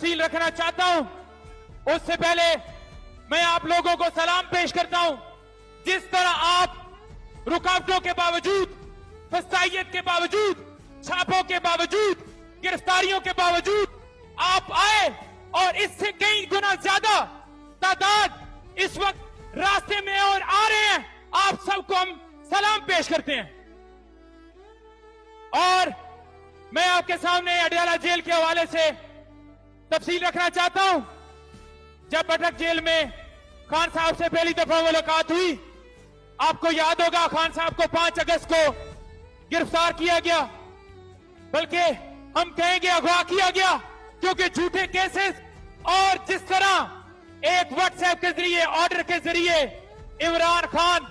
तफसील रखना चाहता हूं। उससे पहले मैं आप लोगों को सलाम पेश करता हूं। जिस तरह आप रुकावटों के बावजूद, फसाइयत के बावजूद, छापों के बावजूद, गिरफ्तारियों के बावजूद आप आए और इससे कई गुना ज्यादा तादाद इस वक्त रास्ते में और आ रहे हैं, आप सबको हम सलाम पेश करते हैं। और मैं आपके सामने अडयाला जेल के हवाले से तफसील रखना चाहता हूं। जब बटक जेल में खान साहब से पहली दफा मुलाकात हुई, आपको याद होगा खान साहब को 5 अगस्त को गिरफ्तार किया गया, बल्कि हम कहेंगे अगवा किया गया, क्योंकि झूठे केसेस और जिस तरह एक व्हाट्सएप के जरिए, ऑर्डर के जरिए इमरान खान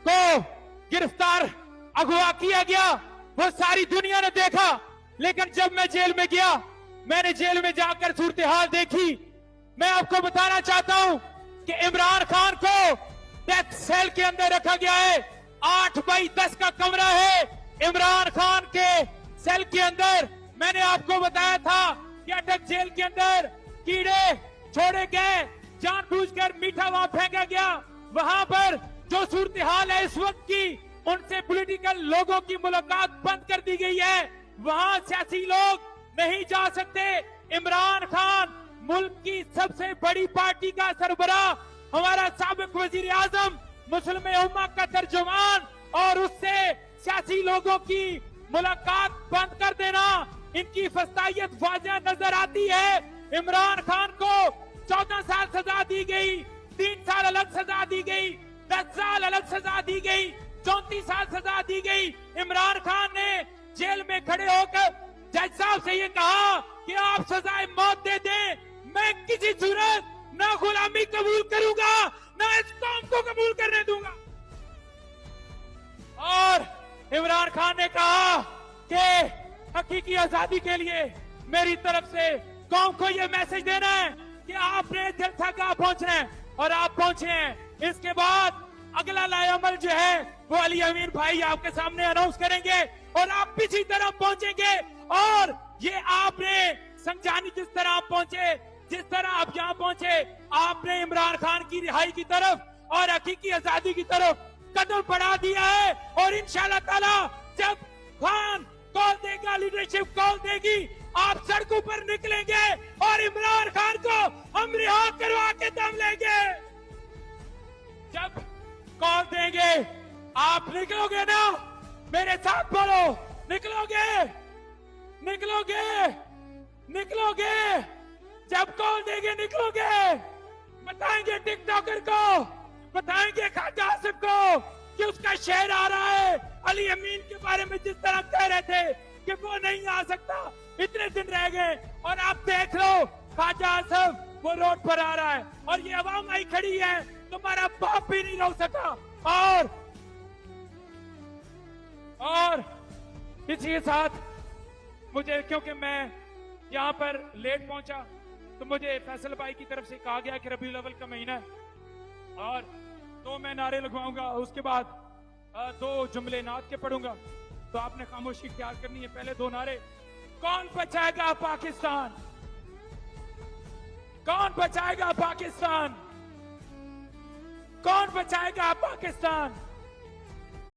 को गिरफ्तार अगवा किया गया, वो सारी दुनिया ने देखा। लेकिन जब मैं जेल में गया, मैंने जेल में जाकर सूरत हाल देखी। मैं आपको बताना चाहता हूं कि इमरान खान को डेथ सेल के अंदर रखा गया है। 8x10 का कमरा है इमरान खान के सेल के अंदर। मैंने आपको बताया था कि अटक जेल के अंदर कीड़े छोड़े गए, जानबूझकर मीठा वहां फेंका गया। वहां पर जो सूरत हाल है इस वक्त की, उनसे पॉलिटिकल लोगों की मुलाकात बंद कर दी गई है। वहां सियासी लोग नहीं जा सकते। इमरान खान मुल्क की सबसे बड़ी पार्टी का सरबराह, हमारा साबिक वजीर आजम, मुस्लिम उम्मा का तर्जुमान, और उससे सियासी लोगों की मुलाकात बंद कर देना, इनकी फसाइयत वाज़ेह नजर आती है। इमरान खान को 14 साल सजा दी गई, 3 साल अलग सजा दी गई, 10 साल अलग सजा दी गई, 34 साल सजा दी गई। इमरान खान ने जेल में खड़े होकर जज साहब से ये कहा कि आप सजाए मौत दे दें, मैं किसी सूरत ना गुलामी कबूल करूंगा, ना इस कौम को कबूल करने दूंगा। और इमरान खान ने कहा कि हकीकी आजादी के लिए मेरी तरफ से कौम को यह मैसेज देना है कि आपने जलसा पहुंचना है, और आप पहुंचे हैं। इसके बाद अगला लाएअमल जो है वो अली अमीन भाई आपके सामने अनाउंस करेंगे, और आप इसी तरह पहुंचेंगे। और ये आपने संजानी जिस तरह आप पहुंचे, जिस तरह आप यहाँ पहुंचे, आपने इमरान खान की रिहाई की तरफ और हकीकी आजादी की तरफ कदम बढ़ा दिया है। और इंशाअल्लाह ताला जब खान कॉल देगा, लीडरशिप कॉल देगी, आप सड़कों पर निकलेंगे और इमरान खान को हम रिहा करवा के दम लेंगे। जब कॉल देंगे आप निकलोगे ना? मेरे साथ बोलो, निकलोगे, निकलोगे, निकलोगे। जब कॉल देंगे निकलोगे। बताएंगे टिकटॉकर को, बताएंगे खाजा आसिफ को कि उसका शेर आ रहा है। अली अमीन के बारे में जिस तरह कह रहे थे कि वो नहीं आ सकता, इतने दिन रह गए, और आप देख लो खाजा आसिफ वो रोड पर आ रहा है, और ये अवाम आई खड़ी है, तुम्हारा बाप भी नहीं रोक सका। और इसी के साथ मुझे, क्योंकि मैं यहाँ पर लेट पहुंचा, तो मुझे फैसल भाई की तरफ से कहा गया कि रबीउल अव्वल का महीना है और 2 मैं नारे लगवाऊंगा, उसके बाद 2 जुमले नात के पढ़ूंगा। तो आपने खामोशी इख्तियार करनी है। पहले 2 नारे। कौन बचाएगा पाकिस्तान? कौन बचाएगा पाकिस्तान? कौन बचाएगा पाकिस्तान?